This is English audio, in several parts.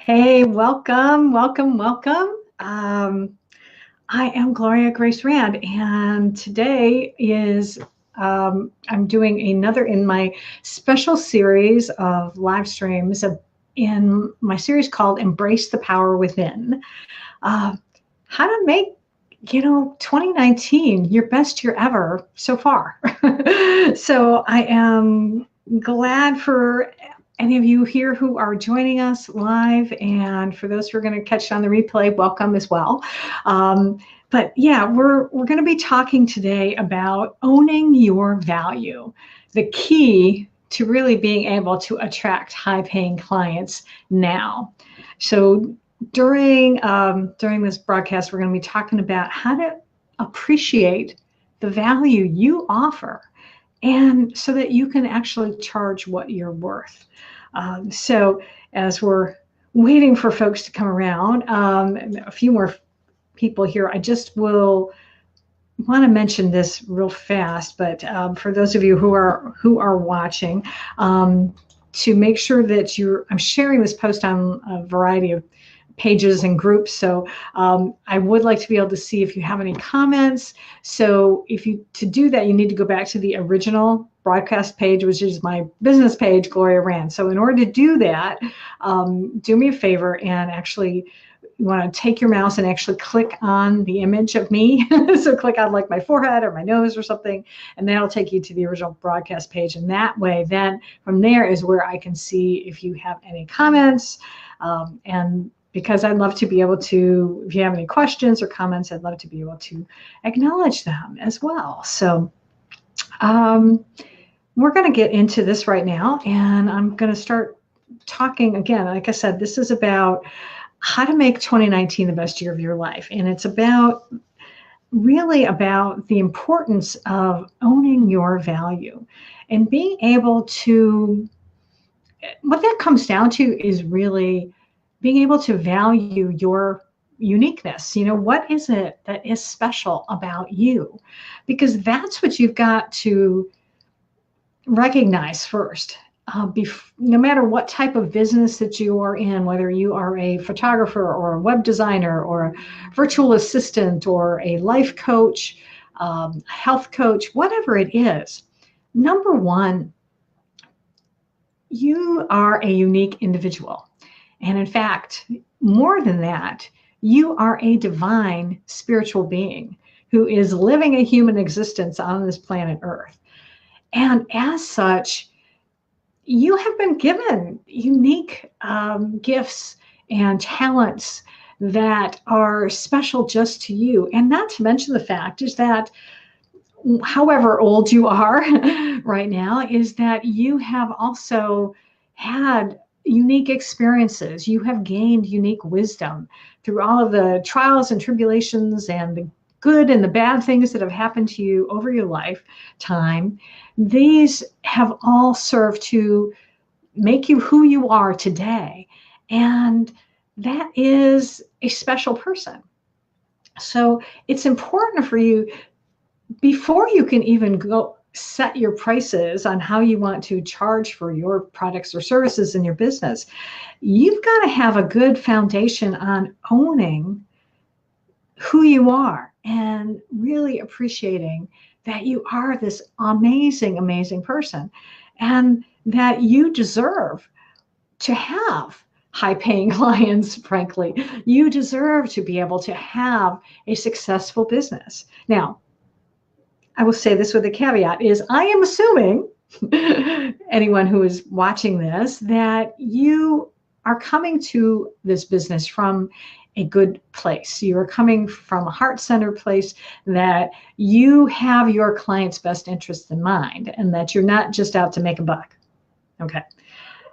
Hey, welcome, welcome, welcome. I am Gloria Grace Rand, and today is I'm doing another in my special series of live streams in my series called Embrace the Power Within. Uh, how to make 2019 your best year ever so far. So I am glad for any of you here who are joining us live, and for those who are going to catch it on the replay, welcome as well. But yeah, we're going to be talking today about owning your value, the key to really being able to attract high-paying clients now. So during this broadcast, we're going to be talking about how to appreciate the value you offer, and so that you can actually charge what you're worth. So as we're waiting for folks to come around, a few more people here, I just will want to mention this real fast, but for those of you who are watching, to make sure that I'm sharing this post on a variety of pages and groups. So I would like to be able to see if you have any comments. So to do that, you need to go back to the original broadcast page, which is my business page, Gloria Rand. So in order to do that, do me a favor and actually you want to take your mouse and actually click on the image of me. So click on like my forehead or my nose or something, and that'll take you to the original broadcast page. And that way, then from there is where I can see if you have any comments. And because I'd love to be able to, if you have any questions or comments, I'd love to be able to acknowledge them as well. So we're going to get into this right now, and I'm going to start talking again. Like I said, this is about how to make 2019 the best year of your life. And it's really about the importance of owning your value and being able to, what that comes down to is really being able to value your uniqueness. What is it that is special about you? Because that's what you've got to recognize first. No matter what type of business that you are in, whether you are a photographer or a web designer or a virtual assistant or a life coach, health coach, whatever it is, number one, you are a unique individual. And in fact, more than that, you are a divine spiritual being who is living a human existence on this planet Earth. And as such, you have been given unique gifts and talents that are special just to you. And not to mention the fact is that however old you are right now, is that you have also had unique experiences. You have gained unique wisdom through all of the trials and tribulations and the good and the bad things that have happened to you over your lifetime. These have all served to make you who you are today. And that is a special person. So it's important for you, before you can even go set your prices on how you want to charge for your products or services in your business, you've got to have a good foundation on owning who you are and really appreciating that you are this amazing, amazing person, and that you deserve to have high-paying clients, frankly. You deserve to be able to have a successful business. Now, I will say this with a caveat, is I am assuming anyone who is watching this, that you are coming to this business from a good place. You're coming from a heart-centered place, that you have your client's best interests in mind, and that you're not just out to make a buck. Okay.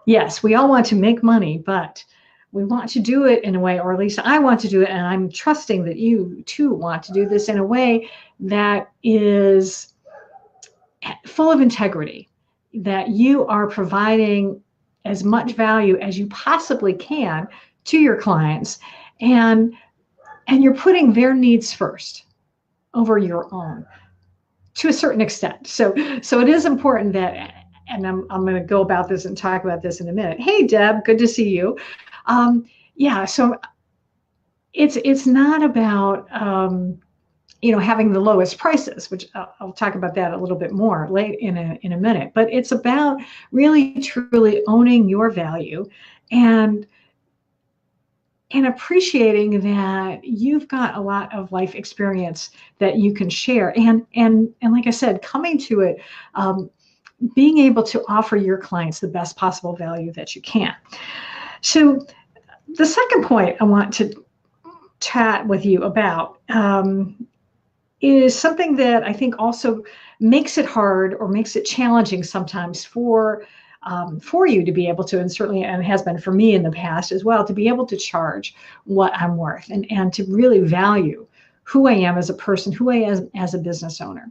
Yes, we all want to make money, but we want to do it in a way, or at least I want to do it, and I'm trusting that you too want to do this in a way that is full of integrity, that you are providing as much value as you possibly can to your clients, and you're putting their needs first over your own to a certain extent. So it is important that, and I'm going to go about this and talk about this in a minute. Hey, Deb, good to see you. yeah, so it's not about having the lowest prices, which I'll talk about that a little bit more late in a minute. But it's about really truly owning your value and appreciating that you've got a lot of life experience that you can share. And like I said, coming to it, being able to offer your clients the best possible value that you can. So the second point I want to chat with you about is something that I think also makes it hard or makes it challenging sometimes for you to be able to, and certainly, and has been for me in the past as well, to be able to charge what I'm worth and to really value who I am as a person, who I am as a business owner.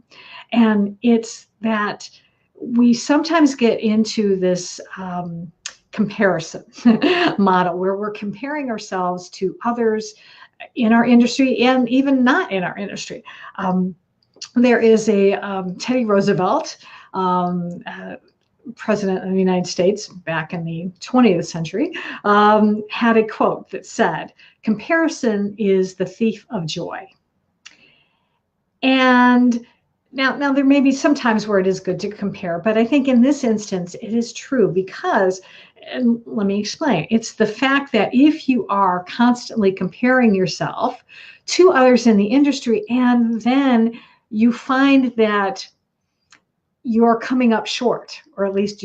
And it's that we sometimes get into this comparison model where we're comparing ourselves to others in our industry and even not in our industry. There is a Teddy Roosevelt, President of the United States back in the 20th century, had a quote that said, "Comparison is the thief of joy." And now there may be some times where it is good to compare, but I think in this instance it is true because, and let me explain, it's the fact that if you are constantly comparing yourself to others in the industry and then you find that you're coming up short, or at least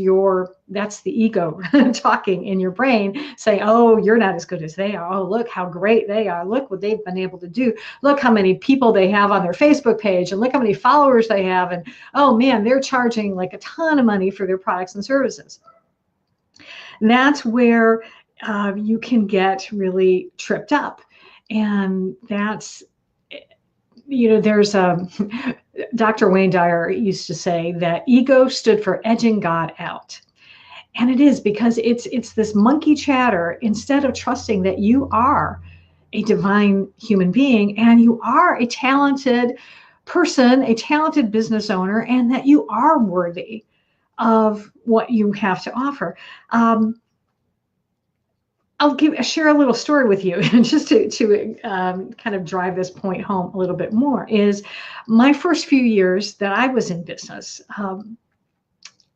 that's the ego talking in your brain saying, oh, you're not as good as they are. Oh, look how great they are. Look what they've been able to do. Look how many people they have on their Facebook page and look how many followers they have. And oh man, they're charging like a ton of money for their products and services. That's where you can get really tripped up. And that's, there's Dr. Wayne Dyer used to say that ego stood for edging God out. And it is because it's this monkey chatter instead of trusting that you are a divine human being and you are a talented person, a talented business owner, and that you are worthy of what you have to offer. I'll share a little story with you just to kind of drive this point home a little bit more. Is my first few years that I was in business,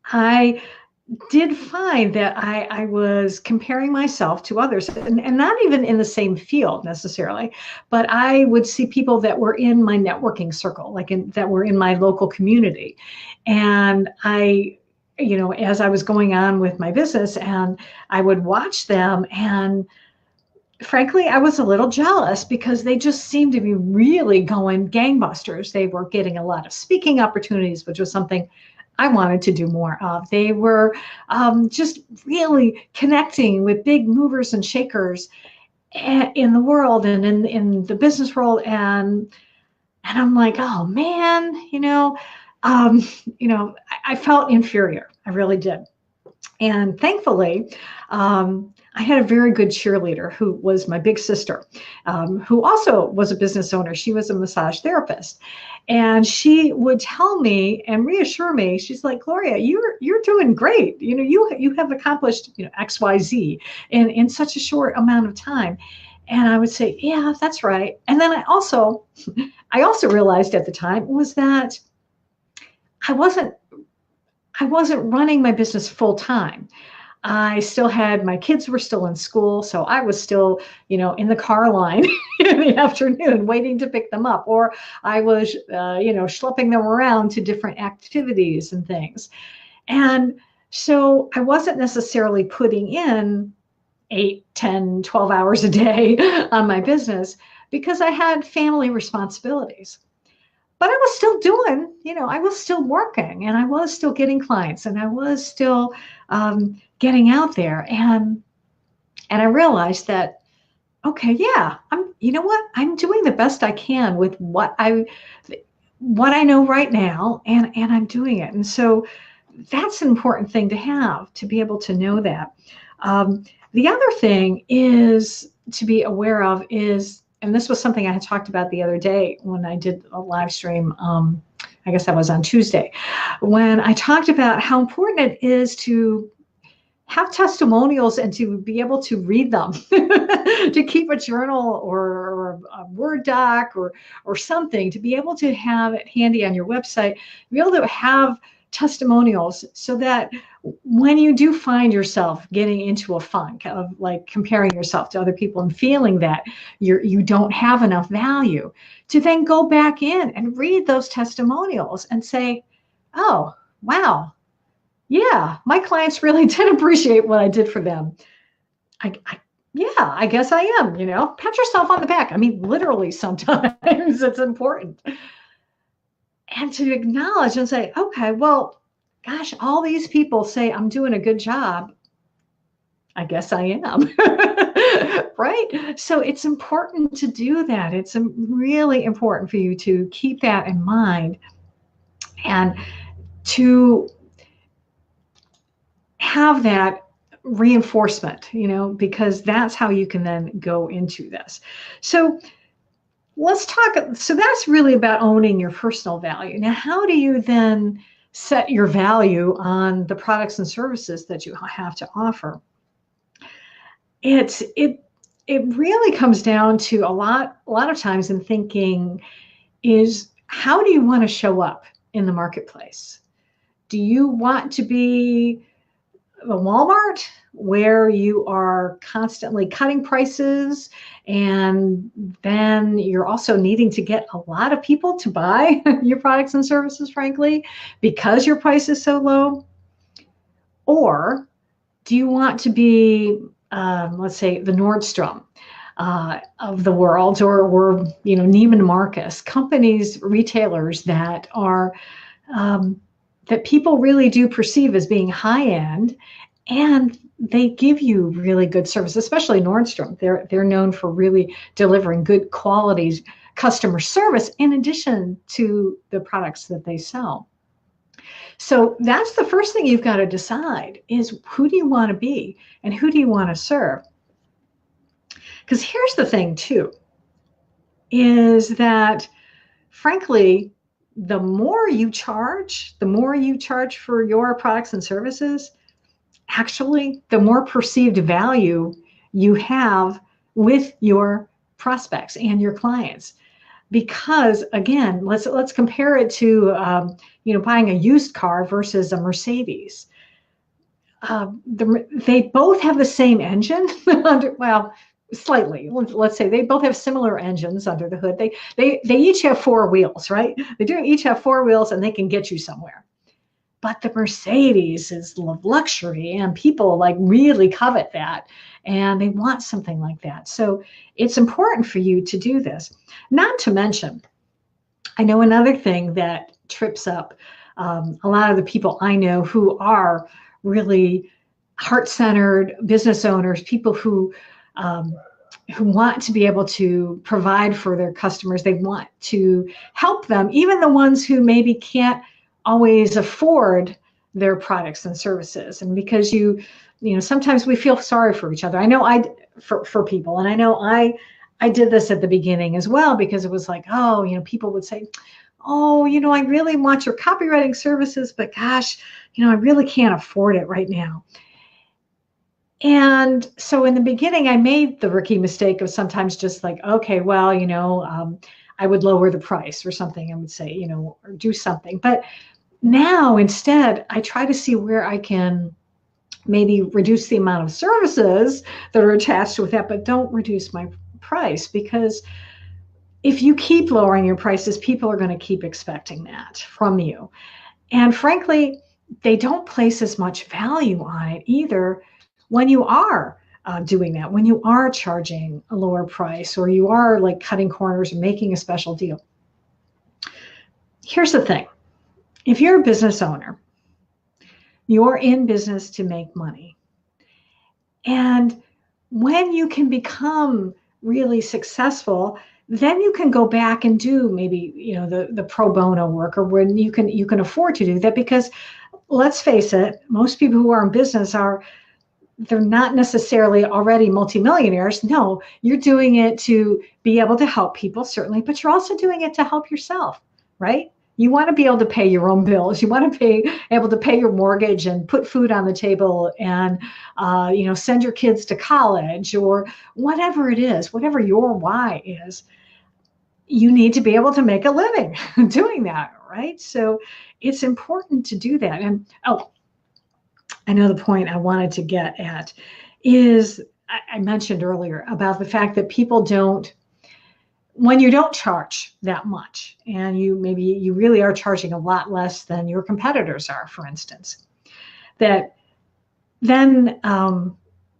I did find that I was comparing myself to others, and not even in the same field necessarily, but I would see people that were in my networking circle, that were in my local community, and as I was going on with my business, and I would watch them, and frankly, I was a little jealous because they just seemed to be really going gangbusters. They were getting a lot of speaking opportunities, which was something I wanted to do more of. They were just really connecting with big movers and shakers in the world and in the business world. And I'm like, oh man, I felt inferior. I really did. And thankfully, I had a very good cheerleader who was my big sister, who also was a business owner. She was a massage therapist. And she would tell me and reassure me, she's like, Gloria, you're doing great. You have accomplished, XYZ in such a short amount of time. And I would say, yeah, that's right. And then I also realized at the time was that I wasn't running my business full time. I still had, my kids were still in school. So I was still, in the car line in the afternoon waiting to pick them up, or I was, schlepping them around to different activities and things. And so I wasn't necessarily putting in 8, 10, 12 hours a day on my business because I had family responsibilities. But I was still doing, I was still working and I was still getting clients and I was still getting out there. And I realized that, okay, yeah, you know what? I'm doing the best I can with what I know right now, and I'm doing it. And so that's an important thing to have, to be able to know that. The other thing is to be aware of is, and this was something I had talked about the other day when I did a live stream, I guess that was on Tuesday, when I talked about how important it is to have testimonials and to be able to read them, to keep a journal or a Word doc or something, to be able to have it handy on your website, be able to have testimonials so that when you do find yourself getting into a funk of like comparing yourself to other people and feeling that you don't have enough value, to then go back in and read those testimonials and say, oh, wow, yeah, my clients really did appreciate what I did for them. Yeah, I guess I am, pat yourself on the back. I mean, literally sometimes it's important. And to acknowledge and say, okay, well, gosh, all these people say I'm doing a good job. I guess I am. Right? So it's important to do that. It's really important for you to keep that in mind and to have that reinforcement, because that's how you can then go into this. So let's talk. So that's really about owning your personal value. Now, how do you then set your value on the products and services that you have to offer? It really comes down to a lot of times in thinking is, how do you want to show up in the marketplace? Do you want to be a Walmart where you are constantly cutting prices, and then you're also needing to get a lot of people to buy your products and services, frankly, because your price is so low? Or do you want to be, let's say, the Nordstrom of the world, or Neiman Marcus, companies, retailers that are that people really do perceive as being high end, and they give you really good service, especially Nordstrom. They're known for really delivering good quality customer service in addition to the products that they sell. So that's the first thing you've got to decide is, who do you want to be and who do you want to serve? Because here's the thing too, is that frankly, the more you charge for your products and services, actually, the more perceived value you have with your prospects and your clients. Because again, let's compare it to buying a used car versus a Mercedes. They both have the same engine. Slightly. Let's say they both have similar engines under the hood. They each have four wheels, right? They do each have four wheels, and they can get you somewhere. But the Mercedes is luxury, and people like really covet that, and they want something like that. So it's important for you to do this. Not to mention, I know another thing that trips up a lot of the people I know who are really heart-centered business owners, people who want to be able to provide for their customers. They want to help them, even the ones who maybe can't always afford their products and services. And because sometimes we feel sorry for each other. I know for people, and I know I did this at the beginning as well, because it was like, people would say, oh, I really want your copywriting services, but gosh, I really can't afford it right now. And so in the beginning, I made the rookie mistake of sometimes just like, okay, well, I would lower the price or something. I would say, or do something. But now instead, I try to see where I can maybe reduce the amount of services that are attached with that, but don't reduce my price. Because if you keep lowering your prices, people are going to keep expecting that from you. And frankly, they don't place as much value on it either when you are doing that, when you are charging a lower price, or you are like cutting corners and making a special deal. Here's the thing. If you're a business owner, you're in business to make money. And when you can become really successful, then you can go back and do maybe, the pro bono work, or when you can afford to do that. Because let's face it, most people who are in business they're not necessarily already multimillionaires. No, you're doing it to be able to help people, certainly, but you're also doing it to help yourself, right? You want to be able to pay your own bills. You want to be able to pay your mortgage and put food on the table and, send your kids to college or whatever it is, whatever your why is. You need to be able to make a living doing that, right? So it's important to do that. And I know the point I wanted to get at is I mentioned earlier about the fact that people don't, when you don't charge that much and you really are charging a lot less than your competitors are, for instance, that then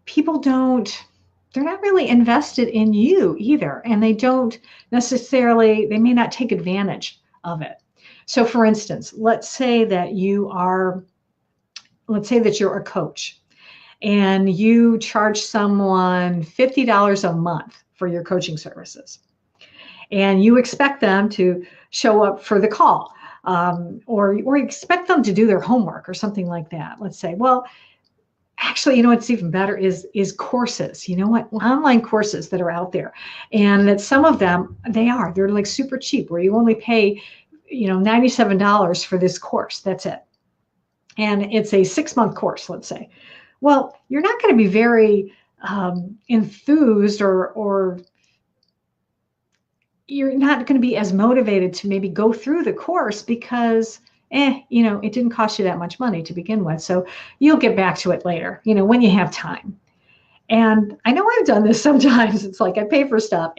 people they're not really invested in you either. And they don't necessarily, they may not take advantage of it. So for instance, let's say that you're a coach and you charge someone $50 a month for your coaching services. And you expect them to show up for the call, or expect them to do their homework or something like that. Let's say, well, actually, what's even better is courses, online courses that are out there. And that some of them, they're like super cheap, where you only pay, $97 for this course. That's it. And it's a 6-month course, let's say. Well, you're not going to be very enthused or you're not going to be as motivated to maybe go through the course because, it didn't cost you that much money to begin with. So you'll get back to it later, when you have time. And I know I've done this sometimes. It's like I pay for stuff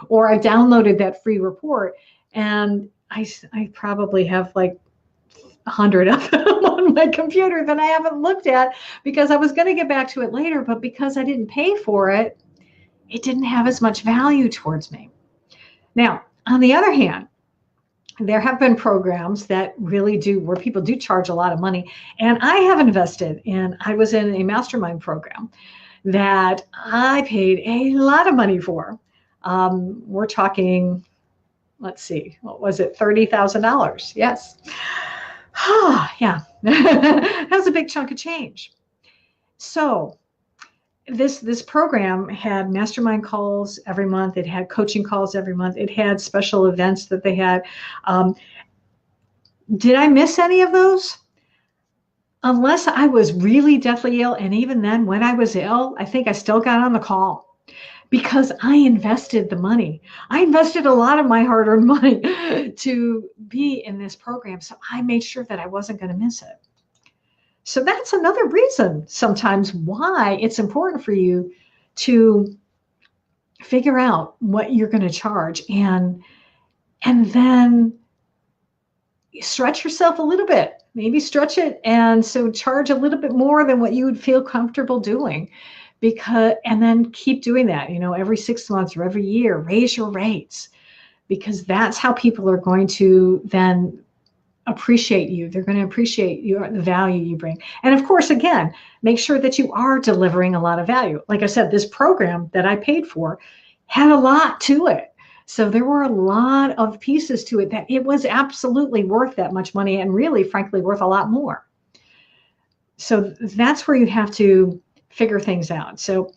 or I downloaded that free report and I probably have like 100 of them on my computer that I haven't looked at because I was going to get back to it later, but because I didn't pay for it, it didn't have as much value towards me. Now, on the other hand, there have been programs that really do, where people do charge a lot of money. And I have invested I was in a mastermind program that I paid a lot of money for. We're talking, let's see, what was it? $30,000. Yes. Yeah, that was a big chunk of change. So this program had mastermind calls every month. It had coaching calls every month. It had special events that they had. Did I miss any of those? Unless I was really deathly ill. And even then, when I was ill, I think I still got on the call because I invested the money. I invested a lot of my hard-earned money to be in this program. So I made sure that I wasn't going to miss it. So that's another reason sometimes why it's important for you to figure out what you're going to charge and then stretch yourself a little bit, maybe stretch it. And so charge a little bit more than what you would feel comfortable doing and then keep doing that, every 6 months or every year, raise your rates because that's how people are going to then appreciate you. They're going to appreciate the value you bring. And of course, again, make sure that you are delivering a lot of value. Like I said, this program that I paid for had a lot to it. So there were a lot of pieces to it that it was absolutely worth that much money and really, frankly, worth a lot more. So that's where you have to figure things out. So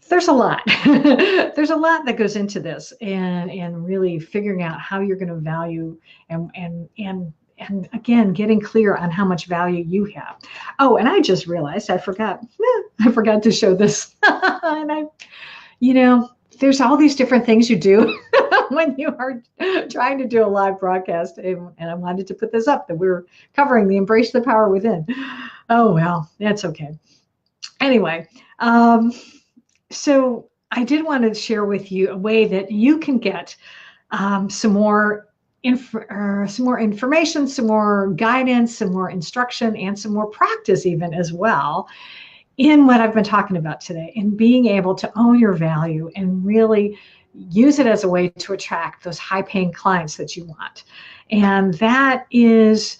there's a lot. There's a lot that goes into this and really figuring out how you're going to value and again, getting clear on how much value you have. Oh, and I just realized I forgot to show this. And there's all these different things you do when you are trying to do a live broadcast. And I wanted to put this up that we're covering the Embrace the Power Within. Oh, well, that's okay. Anyway, so I did want to share with you a way that you can get some more information, some more guidance, some more instruction, and some more practice even as well in what I've been talking about today, in being able to own your value and really use it as a way to attract those high-paying clients that you want. And that is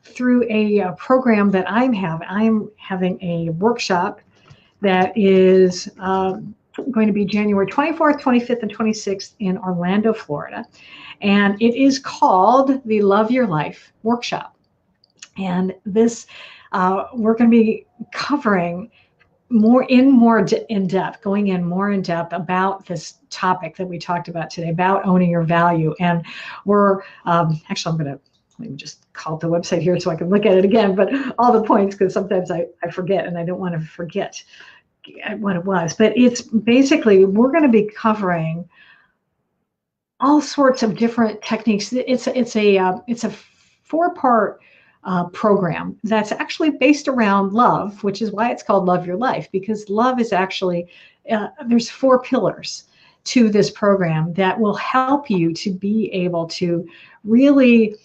through a program that I'm having a workshop that is going to be January 24th, 25th, and 26th in Orlando, Florida. And it is called the Love Your Life Workshop. And this, we're going to be covering more in depth, going in more in depth about this topic that we talked about today, about owning your value. And we're actually, let me just call up the website here so I can look at it again, but all the points, because sometimes I forget and I don't want to forget what it was. But it's basically, we're going to be covering all sorts of different techniques. It's a 4-part program that's actually based around love, which is why it's called Love Your Life, because love is actually, there's 4 pillars to this program that will help you to be able to really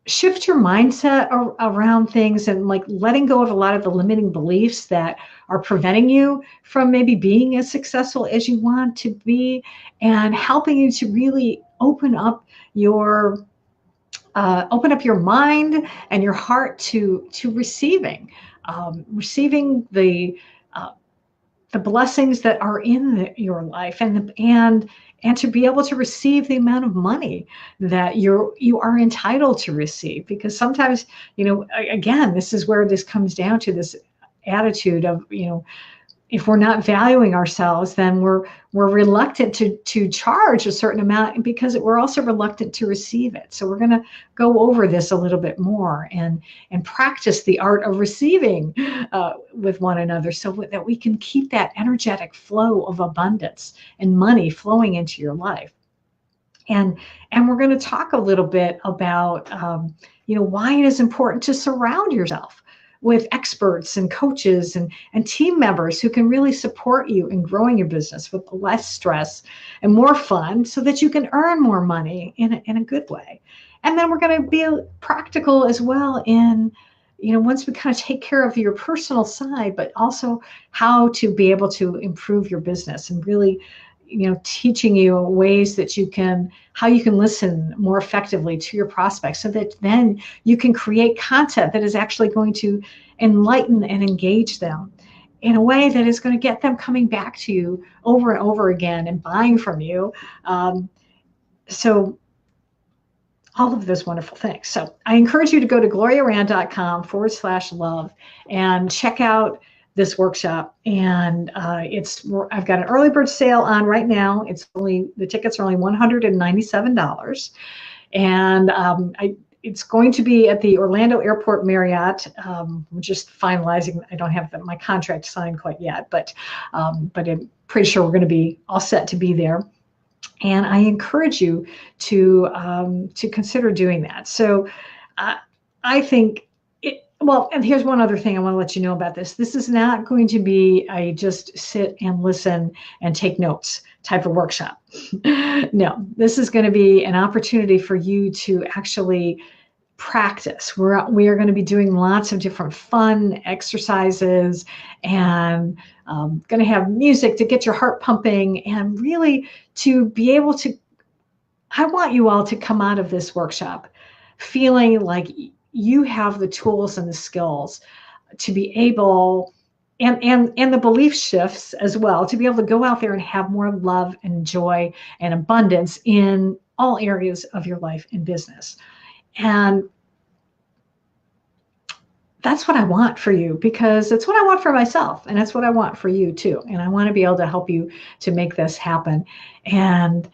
shift your mindset around things, and like letting go of a lot of the limiting beliefs that are preventing you from maybe being as successful as you want to be, and helping you to really open up your mind and your heart to receiving the blessings that are in your life, and to be able to receive the amount of money that you are entitled to receive. Because sometimes, again, this is where this comes down to this attitude of, if we're not valuing ourselves, then we're reluctant to charge a certain amount, because we're also reluctant to receive it. So we're going to go over this a little bit more and practice the art of receiving with one another, so that we can keep that energetic flow of abundance and money flowing into your life. And we're going to talk a little bit about why it is important to surround yourself with experts and coaches and team members who can really support you in growing your business with less stress and more fun, so that you can earn more money in a good way. And then we're going to be practical as well in, once we kind of take care of your personal side, but also how to be able to improve your business, and really, teaching you ways that how you can listen more effectively to your prospects, so that then you can create content that is actually going to enlighten and engage them in a way that is going to get them coming back to you over and over again and buying from you. So all of those wonderful things. So I encourage you to go to gloriarand.com/love and check out this workshop. And I've got an early bird sale on right now. The tickets are only $197. And it's going to be at the Orlando Airport Marriott. We're just finalizing. I don't have my contract signed quite yet, but I'm pretty sure we're going to be all set to be there. And I encourage you to consider doing that. So I think and here's one other thing I want to let you know about this. This is not going to be a just sit and listen and take notes type of workshop. No, this is going to be an opportunity for you to actually practice. We are going to be doing lots of different fun exercises, and going to have music to get your heart pumping, and really to be able to, I want you all to come out of this workshop feeling like you have the tools and the skills to be able, and the belief shifts as well, to be able to go out there and have more love and joy and abundance in all areas of your life and business. And that's what I want for you, because it's what I want for myself, and that's what I want for you too. And I want to be able to help you to make this happen. And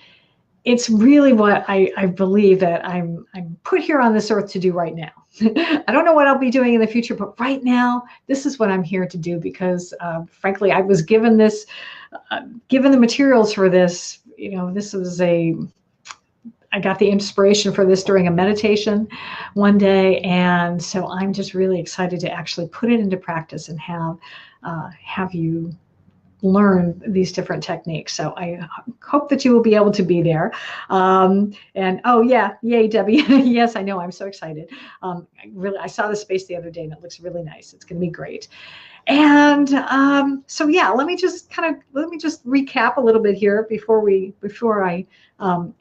it's really what I believe that I'm put here on this earth to do right now. I don't know what I'll be doing in the future, but right now, this is what I'm here to do, because frankly, I was given the materials for this. This was I got the inspiration for this during a meditation one day. And so I'm just really excited to actually put it into practice and have you learn these different techniques. So I hope that you will be able to be there. And oh yeah, yay, Debbie. Yes, I know, I'm so excited. I saw the space the other day and it looks really nice. It's going to be great. And so yeah, let me just recap a little bit here before I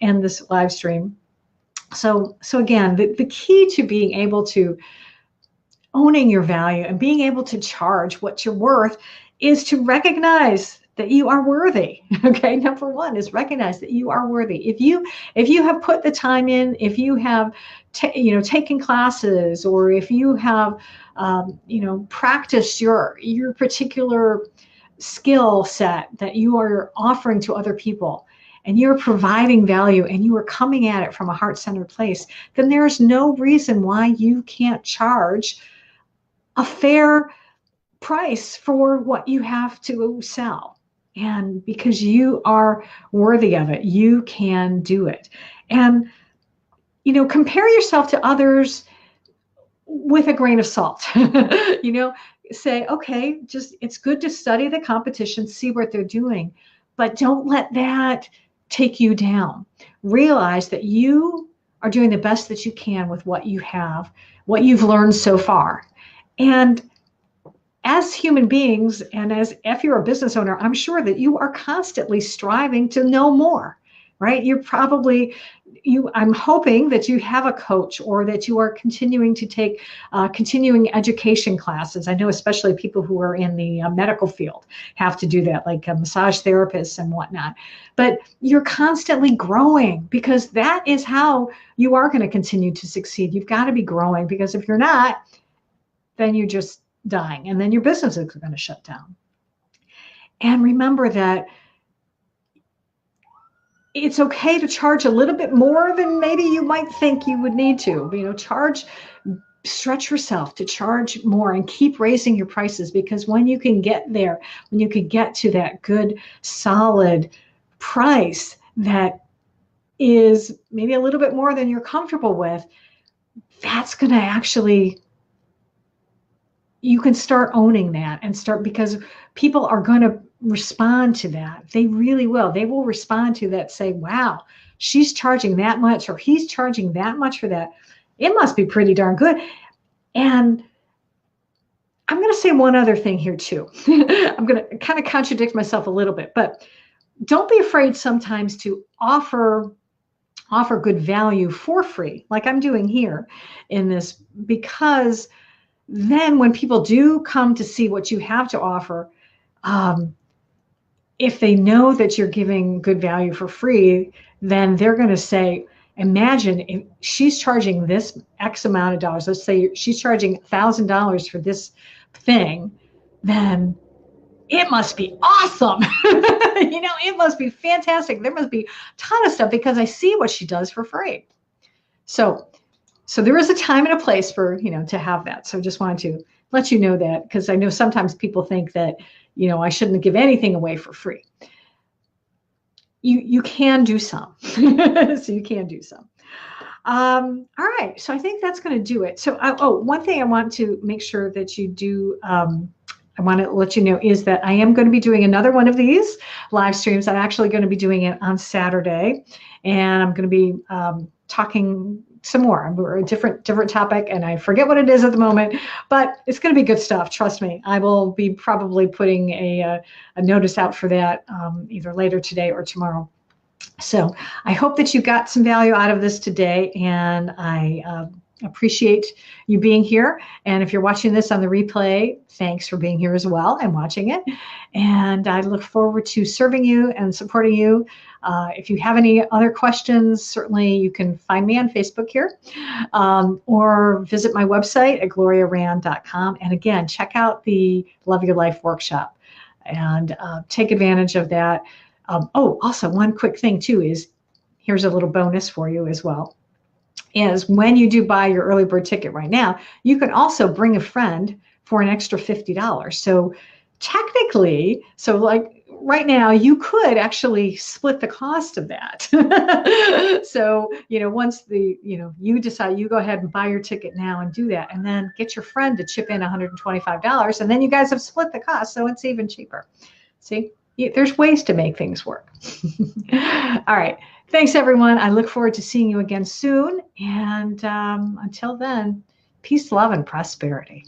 end this live stream. So again, the key to being able to owning your value and being able to charge what you're worth is to recognize that you are worthy. Okay, number one is recognize that you are worthy. If you have put the time in, if you have taken classes, or if you have practice your particular skill set that you are offering to other people, and you're providing value and you are coming at it from a heart-centered place, then there's no reason why you can't charge a fair price for what you have to sell. And because you are worthy of it, you can do it. And, compare yourself to others with a grain of salt. Say, okay, it's good to study the competition, see what they're doing, but don't let that take you down. Realize that you are doing the best that you can with what you have, what you've learned so far. And as human beings, and if you're a business owner, I'm sure that you are constantly striving to know more, right? I'm hoping that you have a coach, or that you are continuing to take continuing education classes. I know especially people who are in the medical field have to do that, like massage therapists and whatnot. But you're constantly growing, because that is how you are going to continue to succeed. You've got to be growing, because if you're not, then you're just dying, and then your business is going to shut down. And remember that it's okay to charge a little bit more than maybe you might think you would need to. Stretch yourself to charge more and keep raising your prices, because when you can get there, when you can get to that good, solid price that is maybe a little bit more than you're comfortable with, that's going to actually, you can start owning that and because people are going to respond to that. They really will. They will respond to that, say, wow, she's charging that much, or he's charging that much for that. It must be pretty darn good. And I'm going to say one other thing here too. I'm going to kind of contradict myself a little bit, but don't be afraid sometimes to offer good value for free, like I'm doing here in this, because then when people do come to see what you have to offer, if they know that you're giving good value for free, then they're going to say, imagine if she's charging this X amount of dollars. Let's say she's charging $1,000 for this thing, then it must be awesome. It must be fantastic. There must be a ton of stuff, because I see what she does for free. So there is a time and a place for, to have that. So just wanted to let you know that, because I know sometimes people think that, I shouldn't give anything away for free. You can do some. So you can do some. All right. So I think that's going to do it. So, one thing I want to make sure that you do, I want to let you know, is that I am going to be doing another one of these live streams. I'm actually going to be doing it on Saturday, and I'm going to be talking some more, a different topic, and I forget what it is at the moment, but it's going to be good stuff. Trust me. I will be probably putting a notice out for that either later today or tomorrow. So I hope that you got some value out of this today, and I appreciate you being here. And if you're watching this on the replay, thanks for being here as well and watching it. And I look forward to serving you and supporting you. If you have any other questions, certainly you can find me on Facebook here, or visit my website at gloriarand.com. And again, check out the Love Your Life workshop and take advantage of that. Also one quick thing too is, here's a little bonus for you as well, is when you do buy your early bird ticket right now, you can also bring a friend for an extra $50. So technically, like right now, you could actually split the cost of that. So, once you decide, you go ahead and buy your ticket now and do that, and then get your friend to chip in $125, and then you guys have split the cost, so it's even cheaper. See, there's ways to make things work. All right. Thanks, everyone. I look forward to seeing you again soon. And until then, peace, love, and prosperity.